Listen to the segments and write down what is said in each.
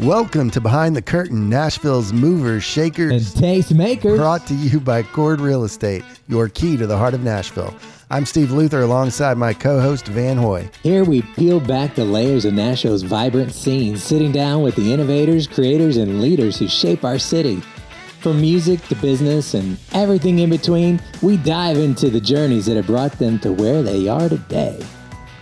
Welcome to Behind the Curtain, Nashville's movers, shakers, and tastemakers. Brought to you by Cord Real Estate, your key to the heart of Nashville. I'm Steve Luther alongside my co-host Van Hoy. Here we peel back the layers of Nashville's vibrant scene, sitting down with the innovators, creators, and leaders who shape our city. From music to business and everything in between, we dive into the journeys that have brought them to where they are today.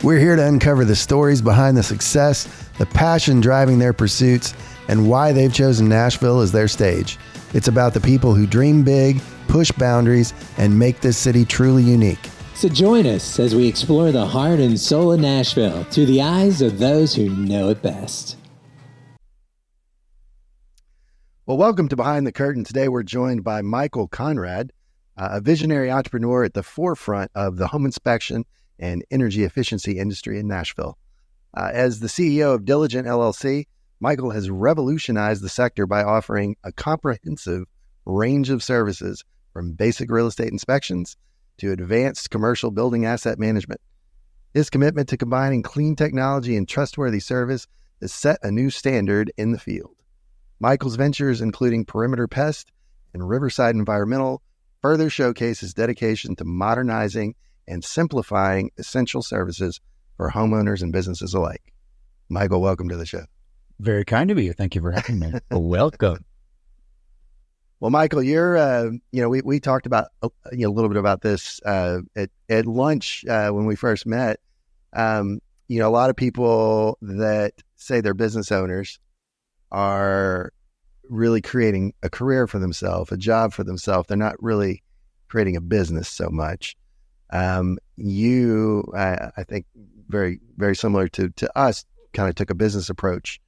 We're here to uncover the stories behind the success, the passion driving their pursuits, and why they've chosen Nashville as their stage. It's about the people who dream big, push boundaries, and make this city truly unique. So join us as we explore the heart and soul of Nashville through the eyes of those who know it best. Well, welcome to Behind the Curtain. Today we're joined by Michael Conrad, a visionary entrepreneur at the forefront of the home inspection and energy efficiency industry in Nashville. As the CEO of Diligent LLC, Michael has revolutionized the sector by offering a comprehensive range of services from basic real estate inspections to advanced commercial building asset management. His commitment to combining clean technology and trustworthy service has set a new standard in the field. Michael's ventures, including Perimeter Pest and Riverside Environmental, further showcase his dedication to modernizing and simplifying essential services for homeowners and businesses alike. Michael, welcome to the show. Very kind of you. Thank you for having me. Welcome. Well, Michael, you're, we talked about, a little bit about this at lunch when we first met. A lot of people that say they're business owners are really creating a career for themselves, a job for themselves. They're not really creating a business so much. You, I think, very, very similar to us, kind of took a business approach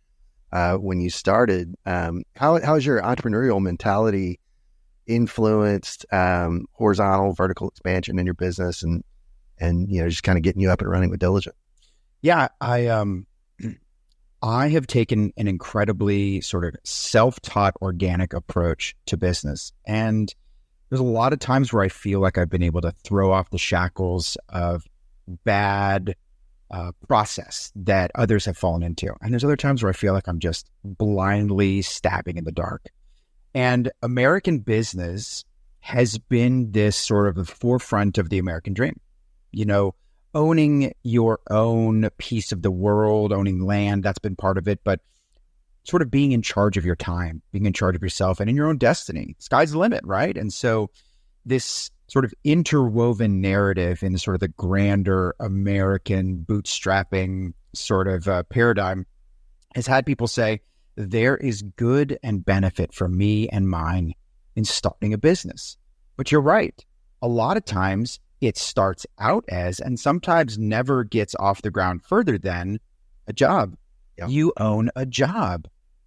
when you started. How has your entrepreneurial mentality influenced horizontal, vertical expansion in your business and just kind of getting you up and running with Diligent? Yeah, I have taken an incredibly sort of self-taught organic approach to business. And there's a lot of times where I feel like I've been able to throw off the shackles of bad process that others have fallen into. And there's other times where I feel like I'm just blindly stabbing in the dark. And American business has been this sort of the forefront of the American dream. Owning your own piece of the world, owning land, that's been part of it, but sort of being in charge of your time, being in charge of yourself and in your own destiny. Sky's the limit, right? And so this sort of interwoven narrative in sort of the grander American bootstrapping sort of paradigm has had people say, there is good and benefit for me and mine in starting a business. But you're right. A lot of times it starts out as, and sometimes never gets off the ground further than, a job. Yep. You own a job.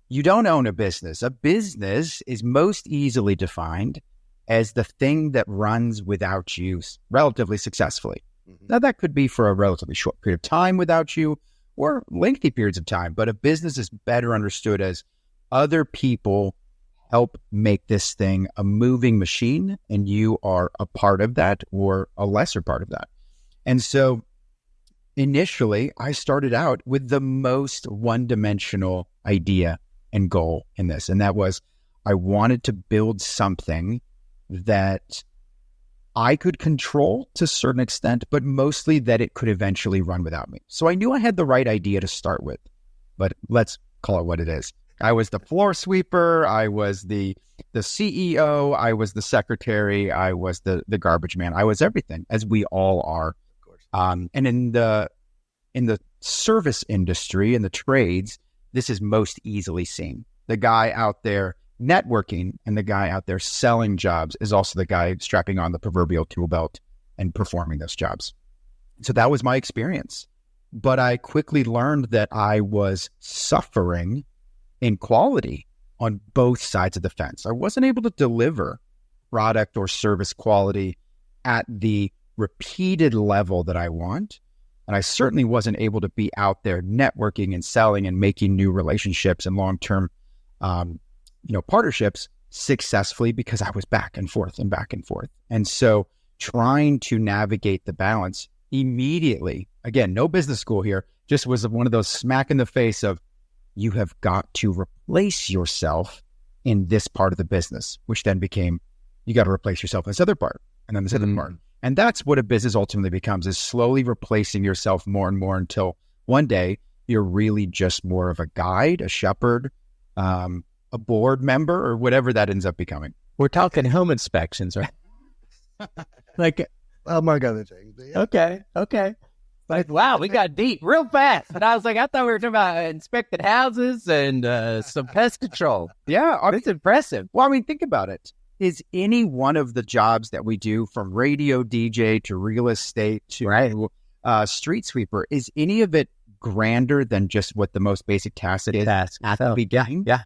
You don't own a business. A business is most easily defined as the thing that runs without you relatively successfully. Mm-hmm. Now, that could be for a relatively short period of time without you or lengthy periods of time, but a business is better understood as other people help make this thing a moving machine, and you are a part of that or a lesser part of that. And so initially, I started out with the most one-dimensional idea and goal in this, and that was I wanted to build something that I could control to a certain extent, but mostly that it could eventually run without me. So I knew I had the right idea to start with, but let's call it what it is. I was the floor sweeper, I was the CEO, I was the secretary, I was the garbage man, I was everything, as we all are. Of course. And in the service industry, in the trades, this is most easily seen. The guy out there networking and the guy out there selling jobs is also the guy strapping on the proverbial tool belt and performing those jobs. So that was my experience. But I quickly learned that I was suffering in quality on both sides of the fence. I wasn't able to deliver product or service quality at the repeated level that I want. And I certainly wasn't able to be out there networking and selling and making new relationships and long-term partnerships successfully because I was back and forth. And so trying to navigate the balance immediately, again, no business school here, just was one of those smack in the face of, you have got to replace yourself in this part of the business, which then became, you got to replace yourself in this other part, and then this other part. And that's what a business ultimately becomes, is slowly replacing yourself more and more until one day you're really just more of a guide, a shepherd, a board member, or whatever that ends up becoming. We're talking home inspections, right? Like, among other things. But yeah. Okay. Like, wow, we got deep real fast. And I was like, I thought we were talking about inspected houses and some pest control. Yeah. It's impressive. Well, I mean, think about it. Is any one of the jobs that we do, from radio DJ to real estate to street sweeper, is any of it grander than just what the most basic task is at the beginning? Yeah.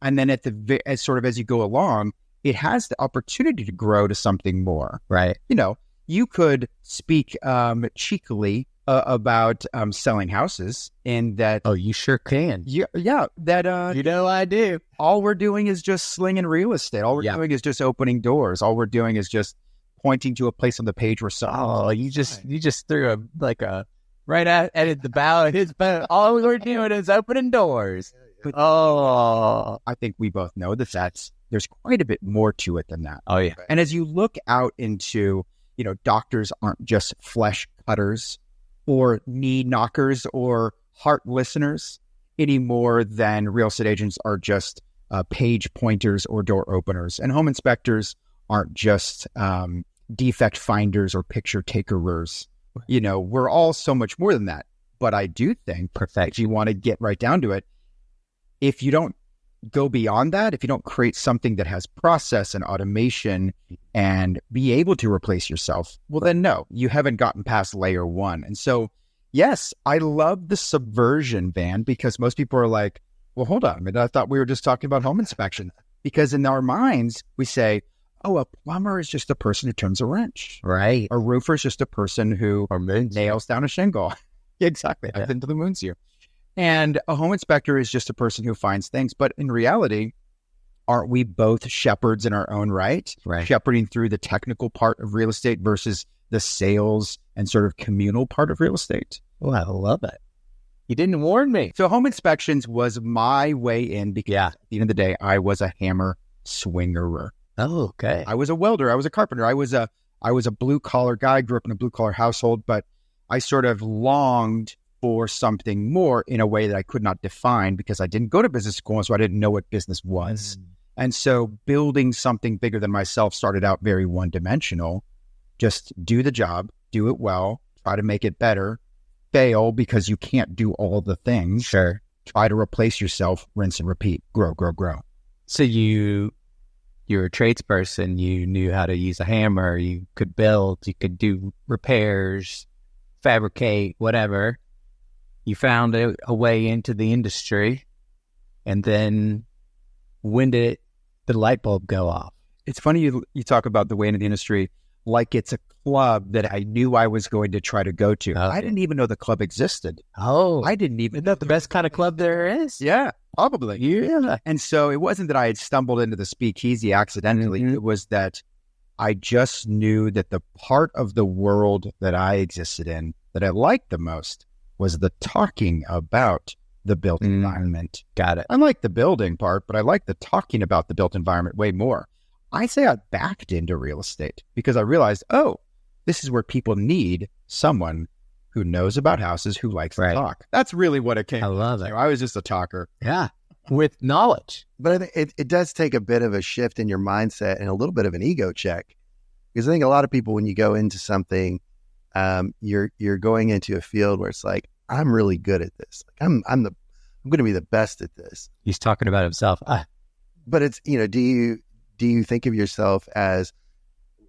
And then as you go along, it has the opportunity to grow to something more. Right. You could speak cheekily about selling houses, and that. Oh, you sure can. Yeah. That. I do. All we're doing is just slinging real estate. All we're doing is just opening doors. All we're doing is just pointing to a place on the page where something. Oh, you just threw a right at the bow of his boat. All we're doing is opening doors. Oh, I think we both know that there's quite a bit more to it than that. Oh yeah. And as you look out into, doctors aren't just flesh cutters or knee knockers or heart listeners any more than real estate agents are just page pointers or door openers. And home inspectors aren't just defect finders or picture takerers. We're all so much more than that. But I do think, if you want to get right down to it, if you don't go beyond that, if you don't create something that has process and automation and be able to replace yourself, well, then no, you haven't gotten past layer one. And so, yes, I love the subversion, Van, because most people are like, well, hold on a minute, I thought we were just talking about home inspection. Because in our minds, we say, oh, a plumber is just a person who turns a wrench. Right. A roofer is just a person who nails down a shingle. Exactly. I've been to the moons here. And a home inspector is just a person who finds things. But in reality, aren't we both shepherds in our own right? Right. Shepherding through the technical part of real estate versus the sales and sort of communal part of real estate. Oh, I love it. You didn't warn me. So home inspections was my way in because at the end of the day, I was a hammer swingerer. Oh, okay. I was a welder. I was a carpenter. I was a blue collar guy, grew up in a blue collar household, but I sort of longed for something more in a way that I could not define because I didn't go to business school, and so I didn't know what business was. And so building something bigger than myself started out very one-dimensional. Just do the job, do it well, try to make it better, fail because you can't do all the things. Sure. Try to replace yourself, rinse and repeat, grow. So you're a tradesperson, you knew how to use a hammer, you could build, you could do repairs, fabricate, whatever. You found a way into the industry, and then when did the light bulb go off? It's funny you talk about the way into the industry like it's a club that I knew I was going to try to go to. I didn't even know the club existed. Oh. I didn't even Isn't that the best kind of club there is? Yeah, probably. Yeah. And so it wasn't that I had stumbled into the speakeasy accidentally. It was that I just knew that the part of the world that I existed in that I liked the most was the talking about the built environment. Got it. I like the building part, but I like the talking about the built environment way more. I say I backed into real estate because I realized, oh, this is where people need someone who knows about houses, who likes to talk. That's really what it came to. I love it. I was just a talker. Yeah, with knowledge. But I think it does take a bit of a shift in your mindset and a little bit of an ego check. Because I think a lot of people, when you go into something, you're going into a field where it's like, I'm really good at this. Like I'm going to be the best at this. He's talking about himself. But it's, do you think of yourself as,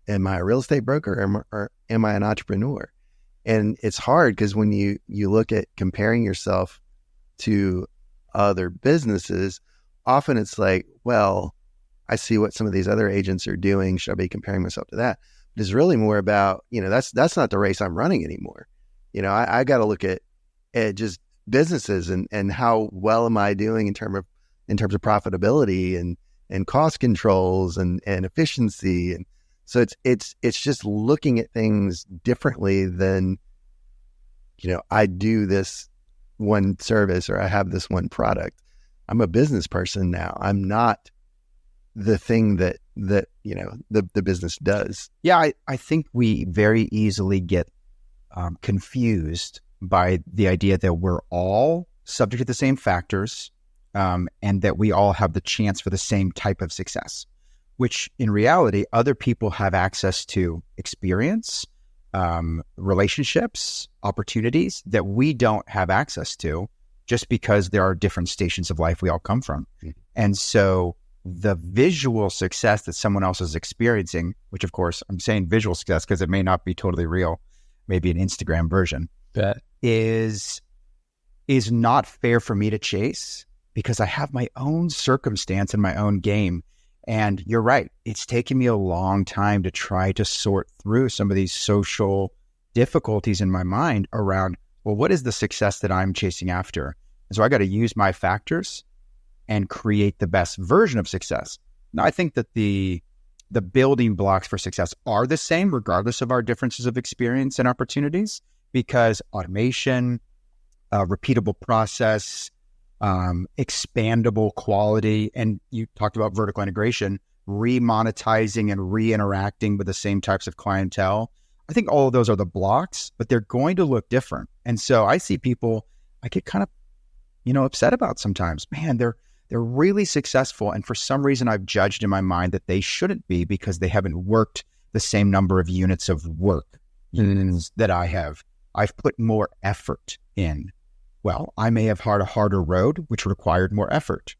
am I a real estate broker or am I an entrepreneur? And it's hard because when you look at comparing yourself to other businesses, often it's like, well, I see what some of these other agents are doing. Should I be comparing myself to that? But it's really more about, that's not the race I'm running anymore. I got to look at just businesses and how well am I doing in terms of profitability and cost controls and efficiency. And so it's just looking at things differently than, I do this one service or I have this one product. I'm a business person now. I'm not the thing that the business does. Yeah, I think we very easily get confused by the idea that we're all subject to the same factors, and that we all have the chance for the same type of success, which in reality, other people have access to experience, relationships, opportunities that we don't have access to, just because there are different stations of life we all come from. Mm-hmm. And so the visual success that someone else is experiencing, which of course I'm saying visual success because it may not be totally real, maybe an Instagram version, is not fair for me to chase, because I have my own circumstance and my own game. And you're right, it's taken me a long time to try to sort through some of these social difficulties in my mind around, well, what is the success that I'm chasing after? And so I got to use my factors and create the best version of success. Now, I think that the building blocks for success are the same, regardless of our differences of experience and opportunities, because automation, repeatable process, expandable quality, and you talked about vertical integration, remonetizing and re-interacting with the same types of clientele. I think all of those are the blocks, but they're going to look different. And so I see people I get kind of, upset about sometimes. Man, they're really successful, and for some reason I've judged in my mind that they shouldn't be because they haven't worked the same number of units of work that I have. I've put more effort in. Well, I may have had a harder road, which required more effort.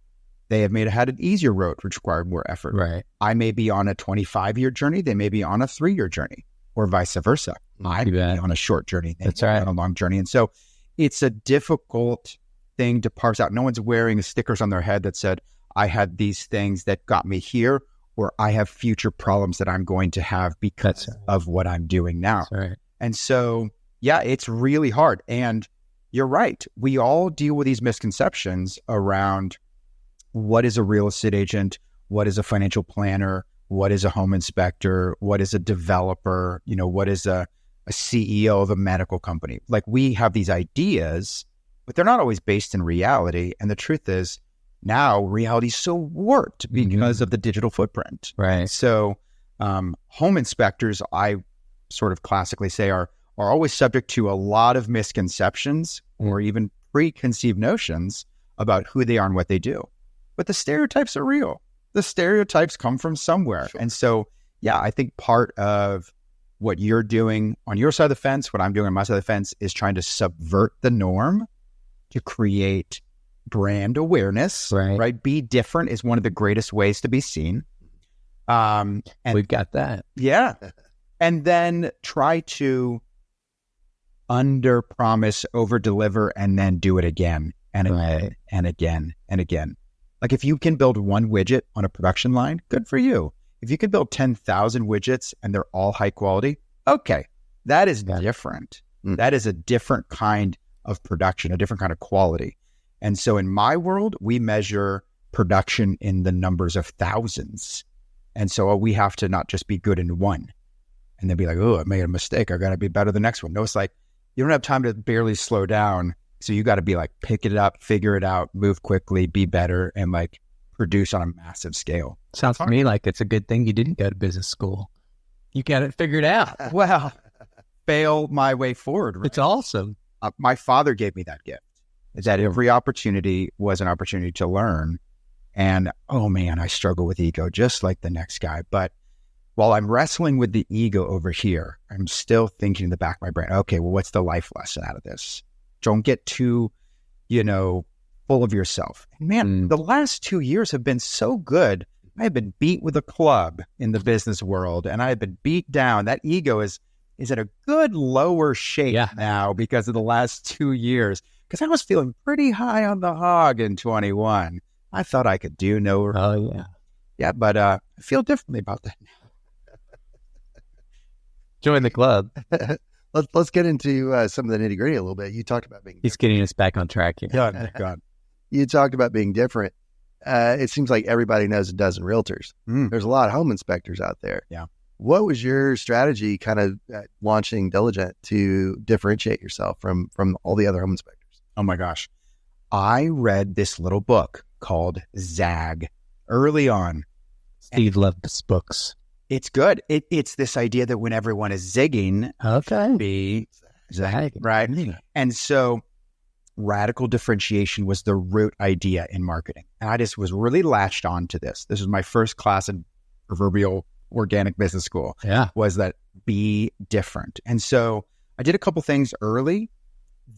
They have had an easier road, which required more effort. Right. I may be on a 25-year journey. They may be on a 3-year journey, or vice versa. I may be on a short journey. That's right. On a long journey. And so it's a difficult thing to parse out. No one's wearing stickers on their head that said, I had these things that got me here, or I have future problems that I'm going to have because of what I'm doing now. That's right. And so, yeah, it's really hard. And you're right. We all deal with these misconceptions around what is a real estate agent, what is a financial planner, what is a home inspector, what is a developer, what is a CEO of a medical company. Like, we have these ideas, but they're not always based in reality. And the truth is, now reality is so warped because of the digital footprint. Right. So home inspectors, I sort of classically say, are always subject to a lot of misconceptions or even preconceived notions about who they are and what they do. But the stereotypes are real. The stereotypes come from somewhere. Sure. And so, yeah, I think part of what you're doing on your side of the fence, what I'm doing on my side of the fence, is trying to subvert the norm to create brand awareness, right? Be different is one of the greatest ways to be seen. And we've got that. Yeah. And then try to under promise, over deliver, and then do it again and again and again and again. Like, if you can build one widget on a production line, good for you. If you can build 10,000 widgets and they're all high quality, okay, that is different. That is a different kind of production, a different kind of quality. And so in my world, we measure production in the numbers of thousands. And so we have to not just be good in one and then be like, oh, I made a mistake, I got to be better the next one. No, it's like, you don't have time to barely slow down. So you got to be like, pick it up, figure it out, move quickly, be better, and like produce on a massive scale. Sounds to me like it's a good thing you didn't go to business school. You got it figured out. Well, fail my way forward. Right? It's awesome. My father gave me that gift, is that every opportunity was an opportunity to learn. And oh man, I struggle with ego just like the next guy. But while I'm wrestling with the ego over here, I'm still thinking in the back of my brain, okay, well, what's the life lesson out of this? Don't get too, full of yourself. And man, the last 2 years have been so good. I have been beat with a club in the business world, and I have been beat down. That ego is at a good lower shape now because of the last 2 years. Because I was feeling pretty high on the hog in 21. I thought I could do no. Oh, yeah. Yeah, but I feel differently about that now. Join the club. Let's get into some of the nitty gritty a little bit. You talked about being. He's getting us back on track. God. You talked about being different. It seems like everybody knows a dozen realtors. There's a lot of home inspectors out there. Yeah. What was your strategy kind of launching Diligent to differentiate yourself from all the other home inspectors? Oh my gosh. I read this little book called Zag early on. Steve loved his books. It's good. It's this idea that when everyone is zigging, be zag, right? And so radical differentiation was the root idea in marketing. And I just was really latched on to this. This was my first class in proverbial organic business school. Yeah. Was that be different. And so I did a couple things early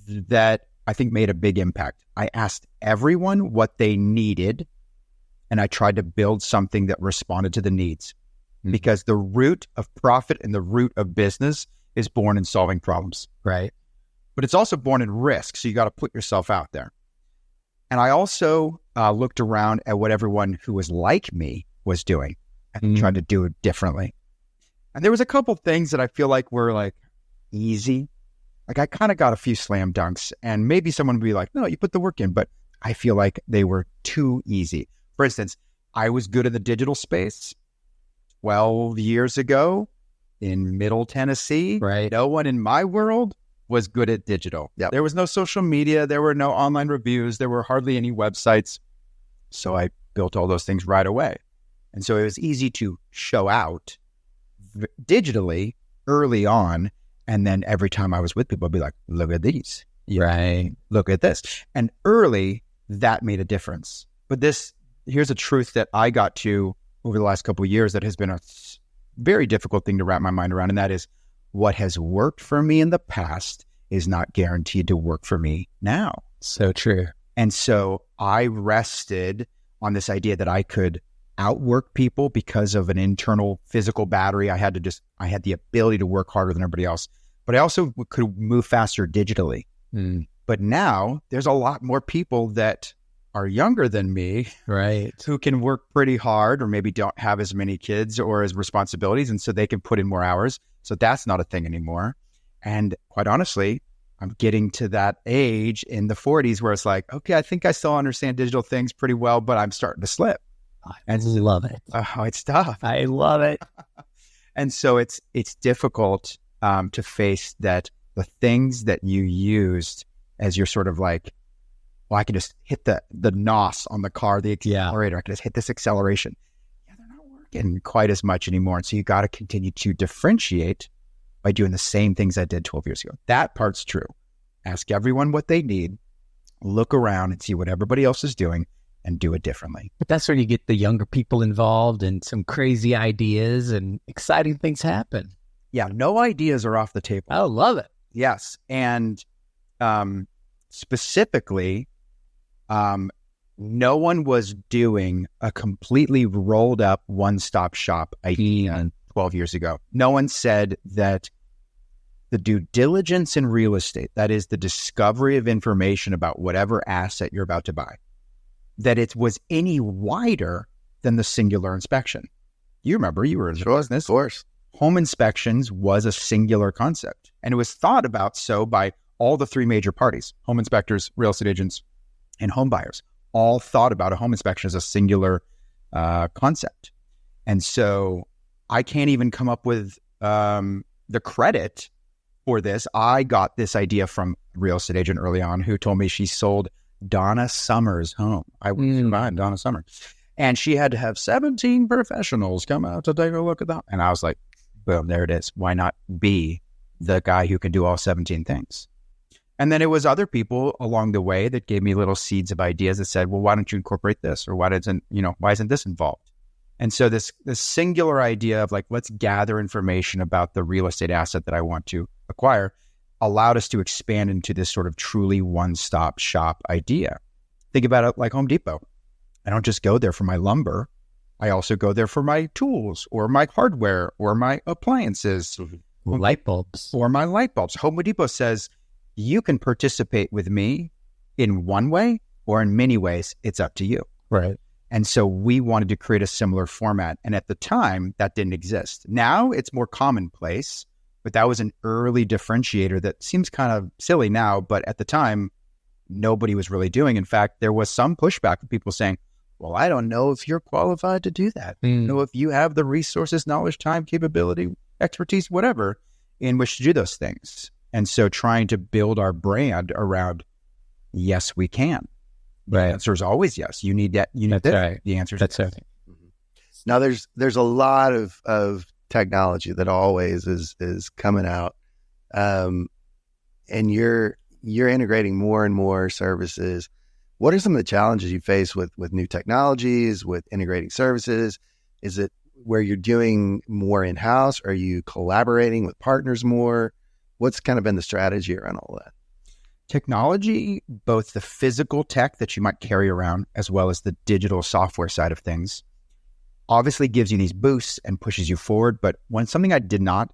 that I think made a big impact. I asked everyone what they needed, and I tried to build something that responded to the needs. Because the root of profit and the root of business is born in solving problems. Right. But it's also born in risk. So you got to put yourself out there. And I also looked around at what everyone who was like me was doing and tried to do it differently. And there was a couple things that I feel like were like easy. Like I kind of got a few slam dunks, and maybe someone would be like, no, you put the work in, but I feel like they were too easy. For instance, I was good in the digital space 12 years ago in Middle Tennessee. Right. No one in my world was good at digital. Yep. There was no social media. There were no online reviews. There were hardly any websites. So I built all those things right away. And so it was easy to show out digitally early on. And then every time I was with people, I'd be like, look at these. Right. Look at this. And early, that made a difference. But here's a truth that I got to over the last couple of years that has been a very difficult thing to wrap my mind around. And that is what has worked for me in the past is not guaranteed to work for me now. So true. And so I rested on this idea that I could outwork people because of an internal physical battery. I had the ability to work harder than everybody else, but I also could move faster digitally. But now there's a lot more people that are younger than me, right, who can work pretty hard or maybe don't have as many kids or as responsibilities. And so they can put in more hours. So that's not a thing anymore. And quite honestly, I'm getting to that age in the 40s where it's like, okay, I think I still understand digital things pretty well, but I'm starting to slip. I love it. Oh, it's tough. I love it. And so it's difficult to face that the things that you used as your sort of like, well, I can just hit the NOS on the car, the accelerator. I can just hit this acceleration. Yeah, they're not working quite as much anymore. And so you got to continue to differentiate by doing the same things I did 12 years ago. That part's true. Ask everyone what they need, look around and see what everybody else is doing and do it differently. But that's where you get the younger people involved and some crazy ideas and exciting things happen. Yeah, no ideas are off the table. I love it. Yes. And specifically, no one was doing a completely rolled up one-stop shop idea 12 years ago. No one said that the due diligence in real estate, that is the discovery of information about whatever asset you're about to buy, that it was any wider than the singular inspection. You remember, you were in the business. Of course. Home inspections was a singular concept, and it was thought about so by all the three major parties: home inspectors, real estate agents, and home buyers. All thought about a home inspection as a singular concept. And so I can't even come up with the credit for this. I got this idea from a real estate agent early on who told me she sold Donna Summer's home. I was buying Donna Summer. And she had to have 17 professionals come out to take a look at that. And I was like, boom, there it is. Why not be the guy who can do all 17 things? And then it was other people along the way that gave me little seeds of ideas that said, well, why don't you incorporate this? Or why isn't this involved? And so this singular idea of like, let's gather information about the real estate asset that I want to acquire allowed us to expand into this sort of truly one-stop shop idea. Think about it like Home Depot. I don't just go there for my lumber. I also go there for my tools or my hardware or my appliances. Light bulbs. Or my light bulbs. Home Depot says, you can participate with me in one way or in many ways. It's up to you. Right. And so we wanted to create a similar format. And at the time, that didn't exist. Now it's more commonplace, but that was an early differentiator that seems kind of silly now, but at the time, nobody was really doing. In fact, there was some pushback from people saying, well, I don't know if you're qualified to do that. I don't know if you have the resources, knowledge, time, capability, expertise, whatever, in which to do those things. And so trying to build our brand around, yes, we can. The answer is always yes. You need that. You need That's this. right. The answer is That's yes. right. Now there's a lot of technology that always is coming out, and you're integrating more and more services. What are some of the challenges you face with new technologies, with integrating services? Is it where you're doing more in-house? Are you collaborating with partners more? What's kind of been the strategy around all that? Technology, both the physical tech that you might carry around, as well as the digital software side of things, obviously gives you these boosts and pushes you forward. But something I did not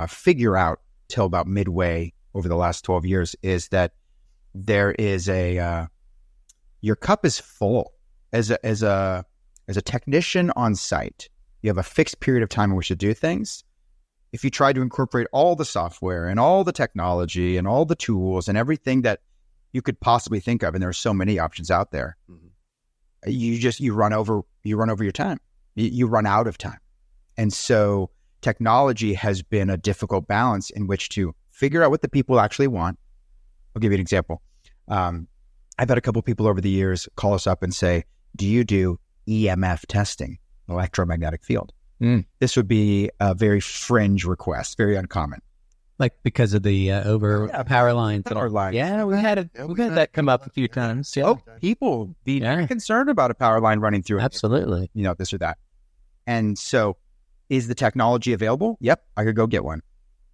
figure out till about midway over the last 12 years is that there is your cup is full as a technician on site. You have a fixed period of time in which to do things. If you try to incorporate all the software and all the technology and all the tools and everything that you could possibly think of, and there are so many options out there, you run over your time. You run out of time. And so technology has been a difficult balance in which to figure out what the people actually want. I'll give you an example. I've had a couple of people over the years call us up and say, do you do EMF testing, electromagnetic field? This would be a very fringe request, very uncommon. Like because of the power lines. Power lines. Yeah, we've had that come up a few times. Yeah. Oh, people be concerned about a power line running through it. Absolutely. This or that. And so is the technology available? Yep, I could go get one.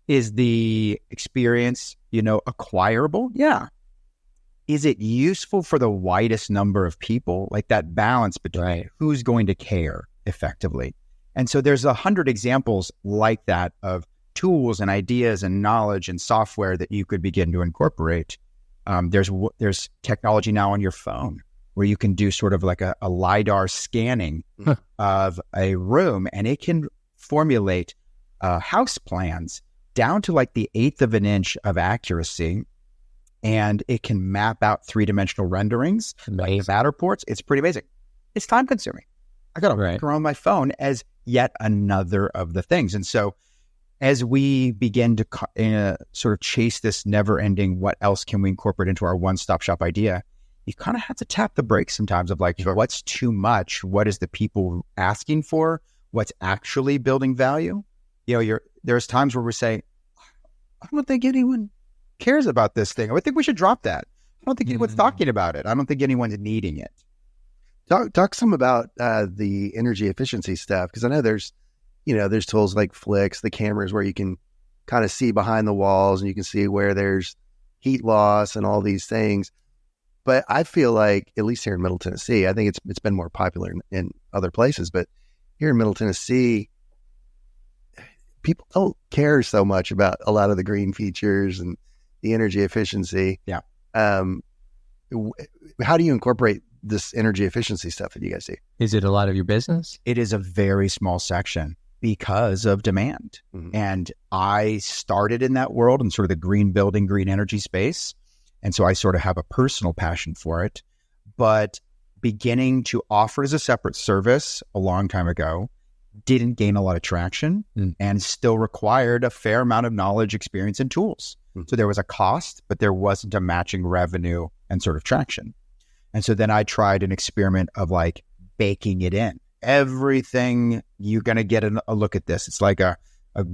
Is the experience, acquirable? Yeah. Is it useful for the widest number of people? Like that balance between who's going to care effectively. And so there's 100 examples like that of tools and ideas and knowledge and software that you could begin to incorporate. There's technology now on your phone where you can do sort of like a LiDAR scanning of a room, and it can formulate house plans down to like the 1/8 of an inch of accuracy, and it can map out 3-dimensional renderings, like Matterports. It's pretty amazing. It's time consuming. I got to walk around my phone as yet another of the things. And so as we begin to sort of chase this never-ending, what else can we incorporate into our one-stop shop idea, you kind of have to tap the brakes sometimes of like, what's too much? What is the people asking for? What's actually building value? There's times where we say, I don't think anyone cares about this thing. I think we should drop that. I don't think anyone's talking about it. I don't think anyone's needing it. Talk some about the energy efficiency stuff, because I know there's tools like Flicks, the cameras where you can kind of see behind the walls and you can see where there's heat loss and all these things. But I feel like, at least here in Middle Tennessee, I think it's been more popular in other places, but here in Middle Tennessee, people don't care so much about a lot of the green features and the energy efficiency. Yeah. How do you incorporate this energy efficiency stuff that you guys see? Is it a lot of your business? It is a very small section because of demand. And I started in that world in sort of the green building, green energy space. And so I sort of have a personal passion for it, but beginning to offer as a separate service a long time ago, didn't gain a lot of traction and still required a fair amount of knowledge, experience, and tools. So there was a cost, but there wasn't a matching revenue and sort of traction. And so then I tried an experiment of like baking it in. Everything, you're going to get a look at this. It's like a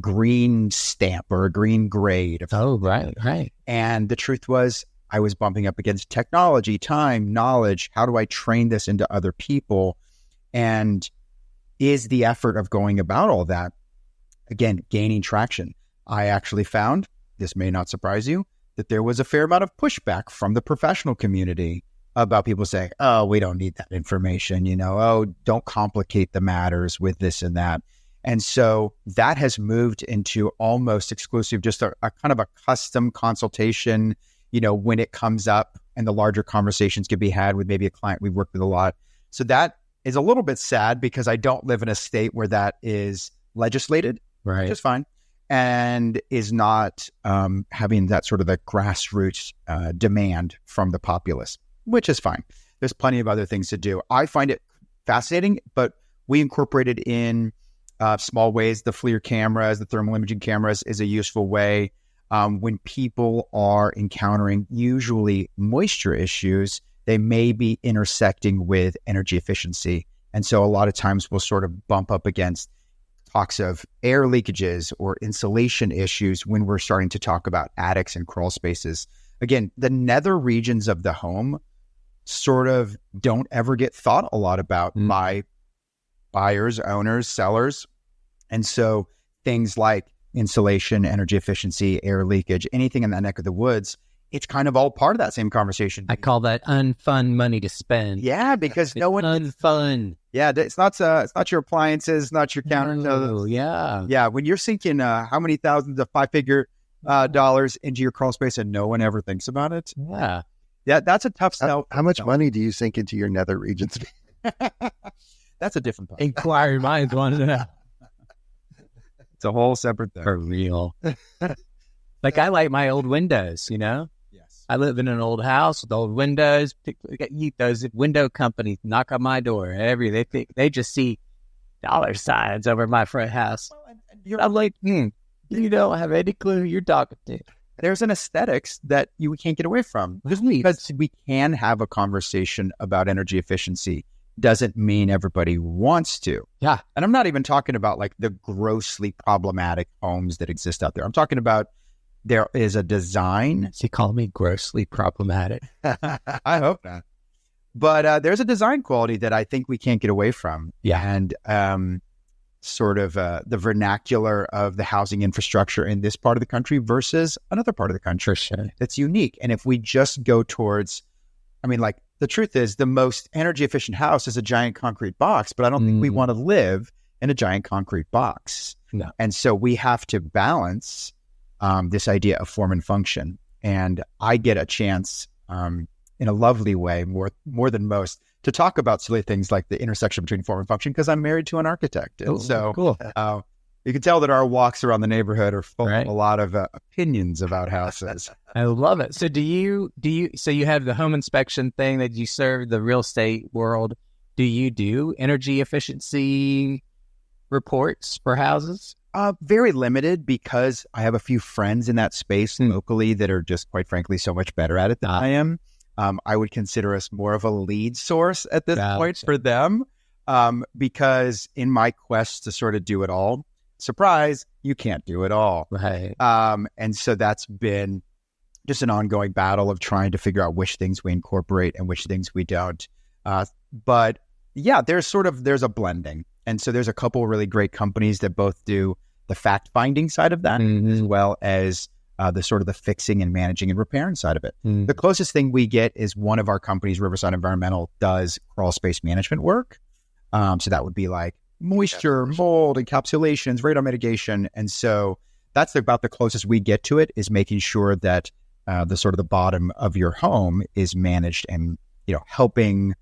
green stamp or a green grade. Right. And the truth was, I was bumping up against technology, time, knowledge. How do I train this into other people? And is the effort of going about all that, again, gaining traction? I actually found, this may not surprise you, that there was a fair amount of pushback from the professional community about people saying, oh, we don't need that information, don't complicate the matters with this and that. And so that has moved into almost exclusive, just a kind of a custom consultation, when it comes up, and the larger conversations can be had with maybe a client we've worked with a lot. So that is a little bit sad because I don't live in a state where that is legislated, which is fine, and is not having that sort of the grassroots demand from the populace, which is fine. There's plenty of other things to do. I find it fascinating, but we incorporated in small ways. The FLIR cameras, the thermal imaging cameras is a useful way. When people are encountering usually moisture issues, they may be intersecting with energy efficiency. And so a lot of times we'll sort of bump up against talks of air leakages or insulation issues when we're starting to talk about attics and crawl spaces. Again, the nether regions of the home sort of don't ever get thought a lot about by buyers, owners, sellers. And so things like insulation, energy efficiency, air leakage, anything in that neck of the woods, it's kind of all part of that same conversation. I call that unfun money to spend. Yeah, because no one unfun. Yeah, it's not your appliances, not your counter. Oh, yeah. Yeah, when you're sinking how many thousands of five-figure dollars into your crawl space and no one ever thinks about it. Yeah. Yeah, that's a tough sell. How much money do you sink into your nether regions? That's a different part. Inquiry minds want to know. It's a whole separate thing. For real. Like I like my old windows, you know? Yes. I live in an old house with old windows. Those window companies knock on my door they just see dollar signs over my front house. Well, I'm like, you don't have any clue who you're talking to. There's an aesthetics that you can't get away from. Because we can have a conversation about energy efficiency doesn't mean everybody wants to. Yeah. And I'm not even talking about like the grossly problematic homes that exist out there. I'm talking about there is a design. Does he call me grossly problematic? I hope not. But there's a design quality that I think we can't get away from. Yeah. And sort of the vernacular of the housing infrastructure in this part of the country versus another part of the country that's unique. And if we just go towards, I mean, like the truth is the most energy efficient house is a giant concrete box, but I don't think we want to live in a giant concrete box. No. And so we have to balance this idea of form and function. And I get a chance in a lovely way, more than most, to talk about silly things like the intersection between form and function because I'm married to an architect. And cool. You can tell that our walks around the neighborhood are full of a lot of opinions about houses. I love it. So so you have the home inspection thing that you serve the real estate world. Do you do energy efficiency reports for houses? Very limited because I have a few friends in that space locally that are just quite frankly so much better at it than I am. I would consider us more of a lead source at this point for them because in my quest to sort of do it all, surprise, you can't do it all. Right. And so that's been just an ongoing battle of trying to figure out which things we incorporate and which things we don't. But yeah, there's a blending. And so there's a couple really great companies that both do the fact-finding side of that as well as the sort of the fixing and managing and repairing side of it. The closest thing we get is one of our companies, Riverside Environmental, does crawl space management work. So that would be like moisture, mold, encapsulations, radon mitigation. And so that's about the closest we get to it, is making sure that the sort of the bottom of your home is managed and, helping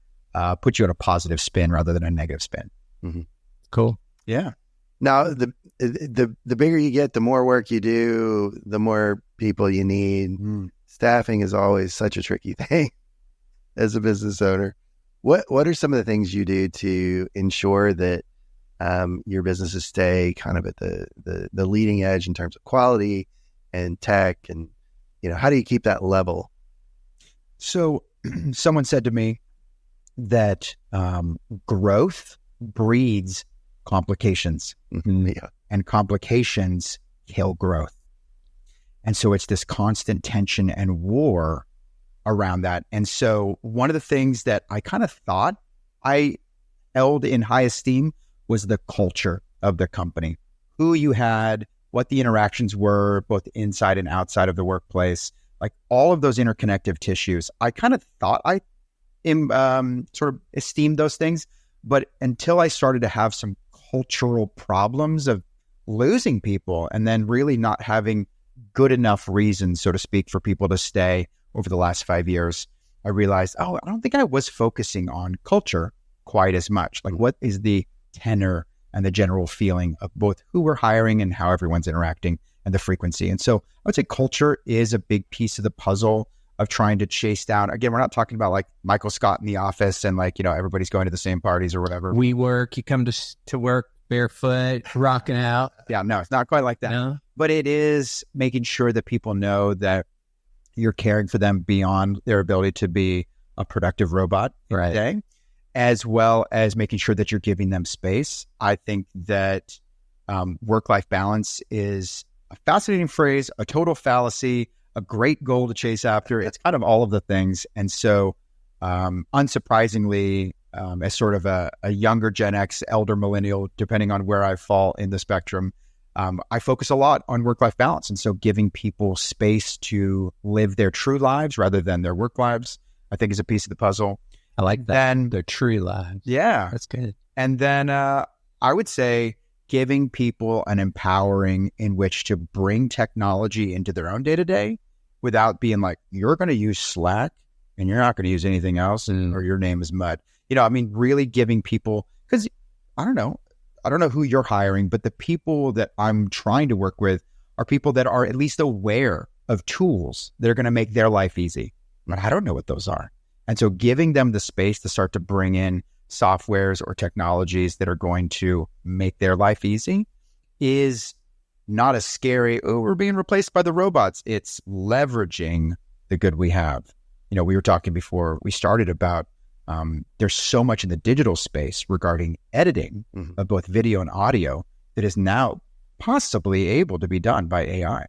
put you on a positive spin rather than a negative spin. Mm-hmm. Cool. Yeah. Now, the bigger you get, the more work you do, the more people you need. Staffing is always such a tricky thing as a business owner. What are some of the things you do to ensure that your businesses stay kind of at the leading edge in terms of quality and tech, and how do you keep that level? So someone said to me that growth breeds complications, and complications kill growth. And so it's this constant tension and war around that. And so one of the things that I kind of thought I held in high esteem was the culture of the company, who you had, what the interactions were, both inside and outside of the workplace, like all of those interconnective tissues. I kind of thought I sort of esteemed those things, but until I started to have some cultural problems of losing people and then really not having good enough reasons, so to speak, for people to stay over the last 5 years, I realized, I don't think I was focusing on culture quite as much. Like, what is the tenor and the general feeling of both who we're hiring and how everyone's interacting and the frequency? And so I would say culture is a big piece of the puzzle of trying to chase down. Again, we're not talking about like Michael Scott in the office and like, everybody's going to the same parties or whatever. We work, you come to work barefoot, rocking out. Yeah, no, it's not quite like that. No? But it is making sure that people know that you're caring for them beyond their ability to be a productive robot in a day, as well as making sure that you're giving them space. I think that work-life balance is a fascinating phrase, a total fallacy, a great goal to chase after. It's kind of all of the things. And so unsurprisingly, as sort of a younger Gen X, elder millennial, depending on where I fall in the spectrum, I focus a lot on work-life balance. And so giving people space to live their true lives rather than their work lives, I think is a piece of the puzzle. I like that. And their true lives. Yeah. That's good. And then I would say giving people an empowering in which to bring technology into their own day-to-day without being like, you're going to use Slack and you're not going to use anything else or your name is mud. Really giving people, because I don't know who you're hiring, but the people that I'm trying to work with are people that are at least aware of tools that are going to make their life easy. But I don't know what those are. And so giving them the space to start to bring in softwares or technologies that are going to make their life easy is not as scary, we're being replaced by the robots. It's leveraging the good we have. We were talking before we started about there's so much in the digital space regarding editing of both video and audio that is now possibly able to be done by AI.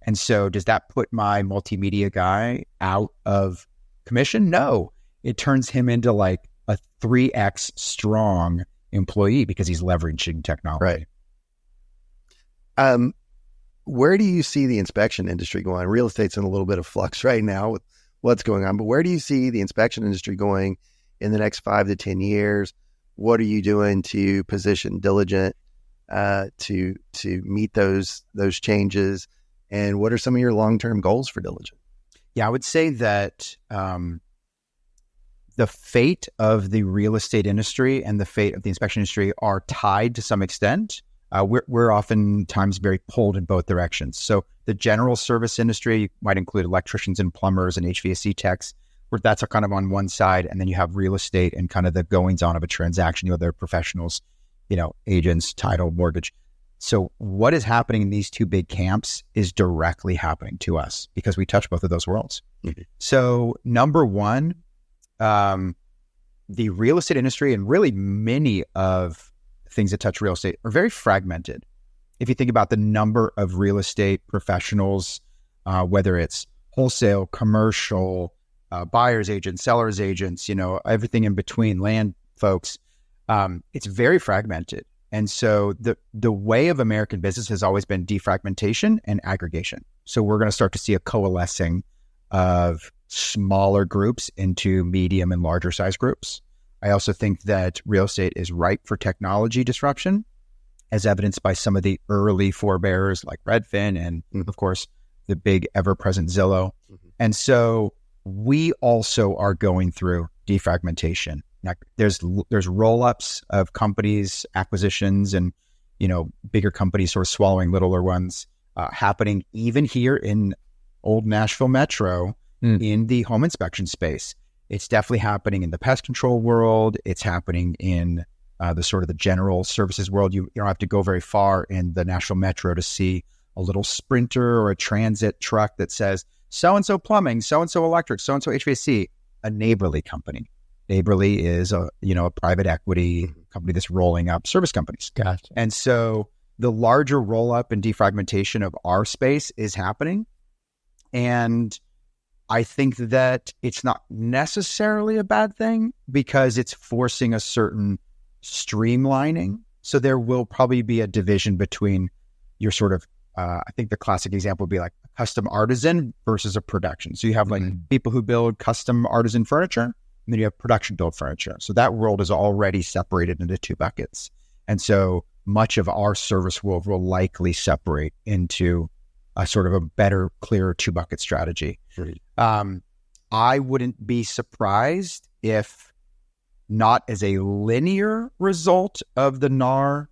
And so does that put my multimedia guy out of commission? No, it turns him into like a 3x strong employee because he's leveraging technology. Right. Where do you see the inspection industry going? Real estate's in a little bit of flux right now with what's going on, but where do you see the inspection industry going in the next 5 to 10 years? What are you doing to position Diligent to meet those changes? And what are some of your long-term goals for Diligent? Yeah, I would say that the fate of the real estate industry and the fate of the inspection industry are tied to some extent. We're oftentimes very pulled in both directions. So the general service industry might include electricians and plumbers and HVAC techs, where that's kind of on one side. And then you have real estate and kind of the goings on of a transaction. You have their professionals, agents, title, mortgage. So what is happening in these two big camps is directly happening to us because we touch both of those worlds. Mm-hmm. So number one, the real estate industry and really many of things that touch real estate are very fragmented. If you think about the number of real estate professionals, whether it's wholesale, commercial, buyers agents, sellers agents, everything in between, land folks, it's very fragmented. And so the way of American business has always been defragmentation and aggregation. So we're going to start to see a coalescing of smaller groups into medium and larger size groups. I also think that real estate is ripe for technology disruption, as evidenced by some of the early forebears like Redfin and, of course, the big ever-present Zillow. Mm-hmm. And so we also are going through defragmentation. Now, there's roll-ups of companies, acquisitions, and bigger companies sort of swallowing littler ones happening even here in old Nashville Metro in the home inspection space. It's definitely happening in the pest control world. It's happening in the sort of the general services world. You don't have to go very far in the Nashville Metro to see a little Sprinter or a transit truck that says so-and-so plumbing, so-and-so electric, so-and-so HVAC, a Neighborly company. Neighborly is a private equity company that's rolling up service companies. Gotcha. And so the larger roll up and defragmentation of our space is happening. And I think that it's not necessarily a bad thing because it's forcing a certain streamlining. So there will probably be a division between your sort of, I think the classic example would be like a custom artisan versus a production. So you have like people who build custom artisan furniture, and then you have production built furniture. So that world is already separated into two buckets. And so much of our service world will likely separate into a sort of a better, clearer two bucket strategy. Right. I wouldn't be surprised if not as a linear result of the NAR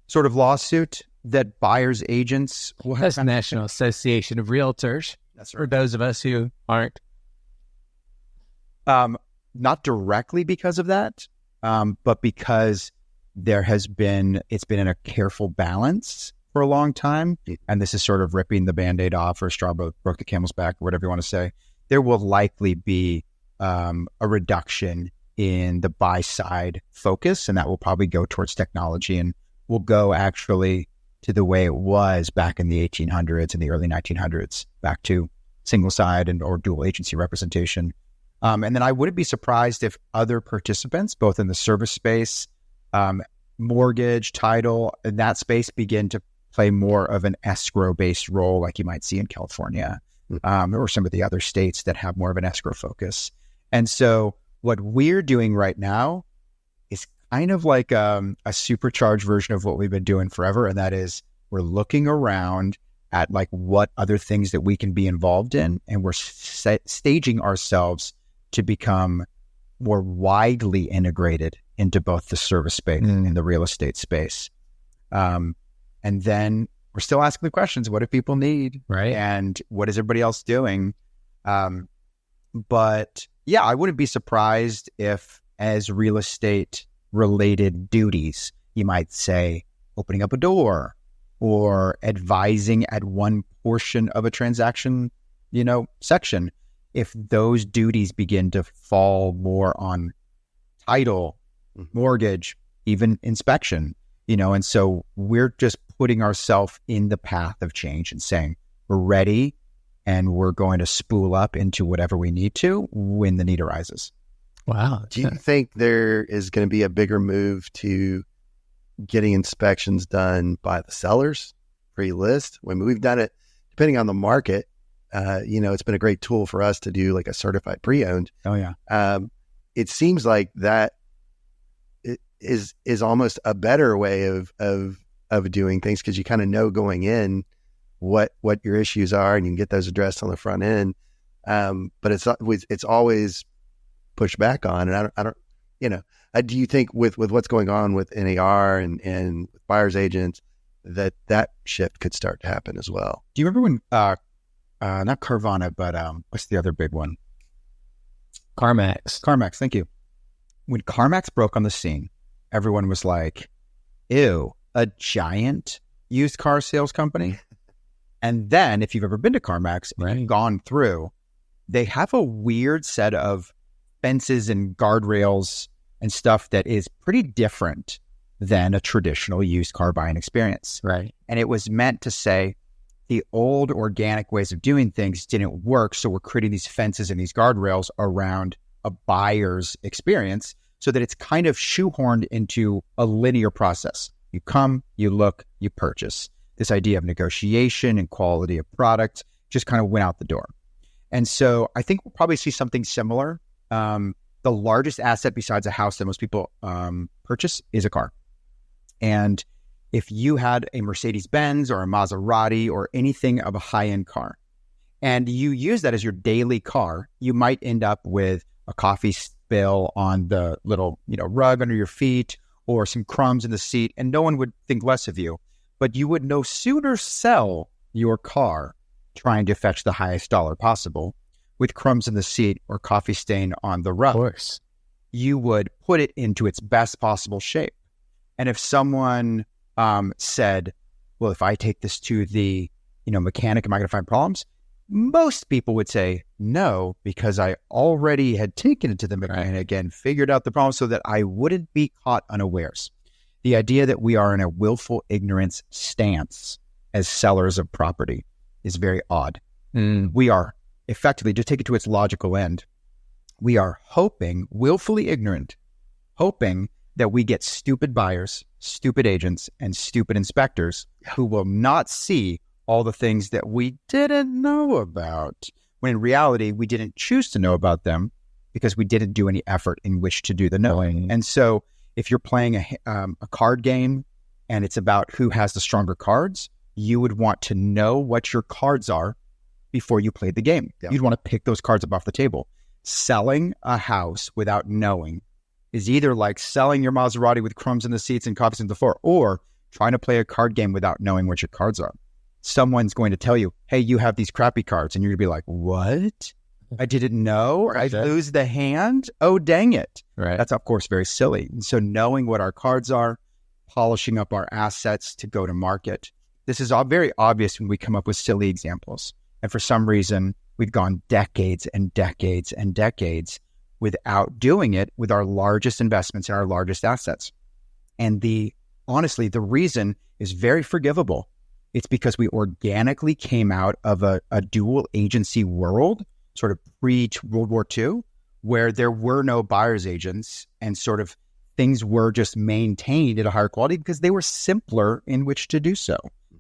sort of lawsuit that buyers agents will have. That's National Association of Realtors. That's for those of us who aren't. Not directly because of that, but because it's been in a careful balance for a long time. And this is sort of ripping the Band-Aid off, or straw broke the camel's back, or whatever you want to say. there will likely be a reduction in the buy side focus, and that will probably go towards technology and will go actually to the way it was back in the 1800s and the early 1900s, back to single side and or dual agency representation. And then I wouldn't be surprised if other participants, both in the service space, mortgage, title, in that space, begin to play more of an escrow-based role like you might see in California or some of the other states that have more of an escrow focus. And so what we're doing right now is kind of like a supercharged version of what we've been doing forever. And that is we're looking around at like what other things that we can be involved in. And we're staging ourselves to become more widely integrated into both the service space and the real estate space. And then we're still asking the questions, what do people need? Right. And what is everybody else doing? But yeah, I wouldn't be surprised if as real estate related duties, you might say opening up a door or advising at one portion of a transaction, section, if those duties begin to fall more on title, mortgage, even inspection, and so we're just putting ourselves in the path of change and saying we're ready and we're going to spool up into whatever we need to when the need arises. Wow. Do you think there is going to be a bigger move to getting inspections done by the sellers, pre-list? When we've done it, depending on the market, it's been a great tool for us to do like a certified pre-owned. Oh yeah. It seems like that is almost a better way of doing things because you kind of know going in what your issues are and you can get those addressed on the front end. But it's always pushed back on. And I don't, do you think with what's going on with NAR and buyer's agents that shift could start to happen as well? Do you remember when, not Carvana, but what's the other big one? CarMax. Thank you. When CarMax broke on the scene, everyone was like, ew, a giant used car sales company. And then if you've ever been to CarMax and you've gone through, they have a weird set of fences and guardrails and stuff that is pretty different than a traditional used car buying experience. Right. And it was meant to say the old organic ways of doing things didn't work. So we're creating these fences and these guardrails around a buyer's experience so that it's kind of shoehorned into a linear process. You come, you look, you purchase. This idea of negotiation and quality of product just kind of went out the door. And so I think we'll probably see something similar. The largest asset besides a house that most people purchase is a car. And if you had a Mercedes-Benz or a Maserati or anything of a high-end car, and you use that as your daily car, you might end up with a coffee spill on the little, rug under your feet or some crumbs in the seat, and no one would think less of you. But you would no sooner sell your car trying to fetch the highest dollar possible with crumbs in the seat or coffee stain on the rug. Of course. You would put it into its best possible shape. And if someone said, well, if I take this to the, mechanic, am I going to find problems? Most people would say no, because I already had taken it to the mechanic and figured out the problem so that I wouldn't be caught unawares. The idea that we are in a willful ignorance stance as sellers of property is very odd. We are effectively, to take it to its logical end, we are willfully ignorant, hoping that we get stupid buyers, stupid agents, and stupid inspectors who will not see all the things that we didn't know about, when in reality, we didn't choose to know about them because we didn't do any effort in which to do the knowing. And so if you're playing a card game and it's about who has the stronger cards, you would want to know what your cards are before you played the game. Yeah. You'd want to pick those cards up off the table. Selling a house without knowing is either like selling your Maserati with crumbs in the seats and coffee in the floor, or trying to play a card game without knowing what your cards are. Someone's going to tell you, hey, you have these crappy cards. And you're going to be like, what? I didn't know. I lose the hand. Oh, dang it. Right. That's, of course, very silly. And so knowing what our cards are, polishing up our assets to go to market. This is all very obvious when we come up with silly examples. And for some reason, we've gone decades and decades and decades without doing it with our largest investments and our largest assets. And honestly, the reason is very forgivable. It's because we organically came out of a dual agency world, sort of pre-World War II, where there were no buyer's agents and sort of things were just maintained at a higher quality because they were simpler in which to do so.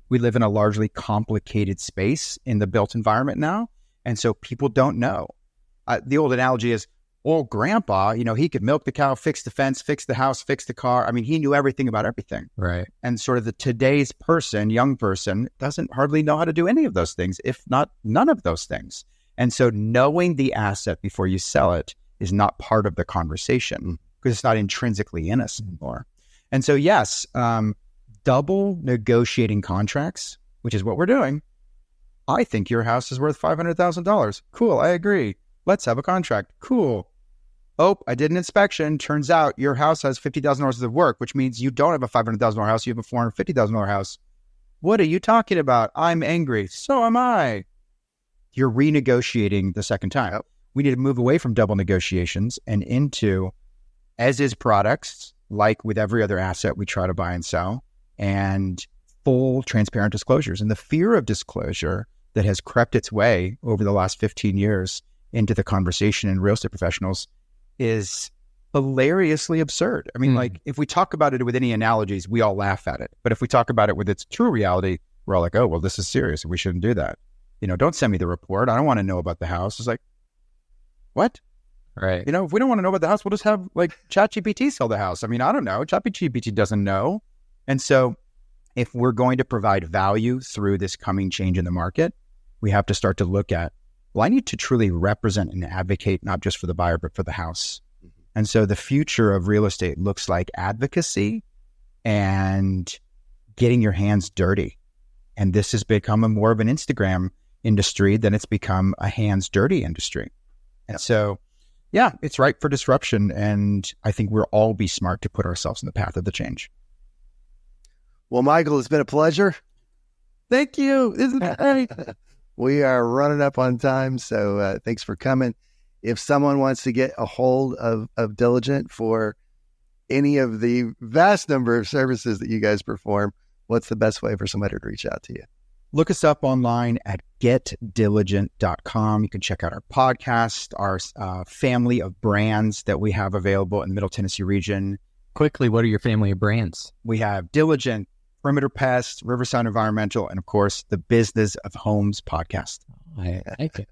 We live in a largely complicated space in the built environment now. And so people don't know. The old analogy is, old grandpa, he could milk the cow, fix the fence, fix the house, fix the car. I mean, he knew everything about everything. Right. And sort of today's young person, doesn't hardly know how to do any of those things, if not none of those things. And so knowing the asset before you sell it is not part of the conversation because it's not intrinsically in us anymore. And so, yes, double negotiating contracts, which is what we're doing. I think your house is worth $500,000. Cool. I agree. Let's have a contract. Cool. Oh, I did an inspection. Turns out your house has $50,000 of work, which means you don't have a $500,000 house. You have a $450,000 house. What are you talking about? I'm angry. So am I. You're renegotiating the second time. We need to move away from double negotiations and into as-is products, like with every other asset we try to buy and sell, and full transparent disclosures. And the fear of disclosure that has crept its way over the last 15 years into the conversation in real estate professionals is hilariously absurd. I mean, like, if we talk about it with any analogies, we all laugh at it. But if we talk about it with its true reality, we're all like, oh, well, this is serious. We shouldn't do that. Don't send me the report. I don't want to know about the house. It's like, what? Right. If we don't want to know about the house, we'll just have like ChatGPT sell the house. I mean, I don't know. ChatGPT doesn't know. And so if we're going to provide value through this coming change in the market, we have to start to look at, well, I need to truly represent and advocate, not just for the buyer, but for the house. And so the future of real estate looks like advocacy and getting your hands dirty. And this has become more of an Instagram industry than it's become a hands dirty industry. And so, yeah, it's ripe for disruption. And I think we'll all be smart to put ourselves in the path of the change. Well, Michael, it's been a pleasure. Thank you. Isn't it great? We are running up on time, so thanks for coming. If someone wants to get a hold of Diligent for any of the vast number of services that you guys perform, what's the best way for somebody to reach out to you? Look us up online at getdiligent.com. You can check out our podcast, our family of brands that we have available in the Middle Tennessee region. Quickly, what are your family of brands? We have Diligent, Perimeter Pest, Riverside Environmental, and of course, the Business of Homes podcast. I like it.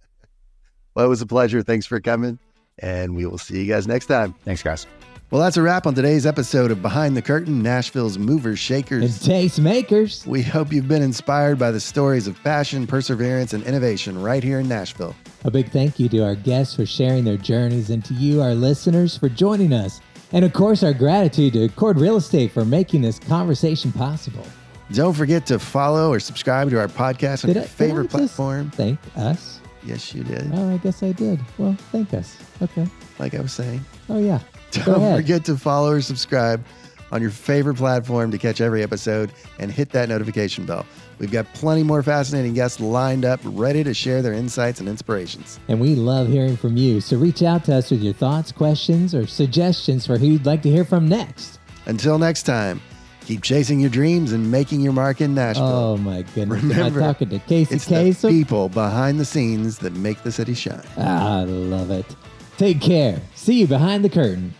Well, it was a pleasure. Thanks for coming, and we will see you guys next time. Thanks, guys. Well, that's a wrap on today's episode of Behind the Curtain, Nashville's movers, shakers, And taste makers. We hope you've been inspired by the stories of passion, perseverance, and innovation right here in Nashville. A big thank you to our guests for sharing their journeys and to you, our listeners, for joining us. And of course, our gratitude to Cord Real Estate for making this conversation possible. Don't forget to follow or subscribe to our podcast on your favorite platform. Thank us. Yes, you did. Oh, I guess I did. Well, thank us. Okay. Like I was saying. Oh, yeah. Don't forget to follow or subscribe on your favorite platform to catch every episode and hit that notification bell. We've got plenty more fascinating guests lined up, ready to share their insights and inspirations. And we love hearing from you. So reach out to us with your thoughts, questions, or suggestions for who you'd like to hear from next. Until next time, keep chasing your dreams and making your mark in Nashville. Oh, my goodness. Remember, Am I talking to Casey it's Kasem? the people behind the scenes that make the city shine. I love it. Take care. See you behind the curtain.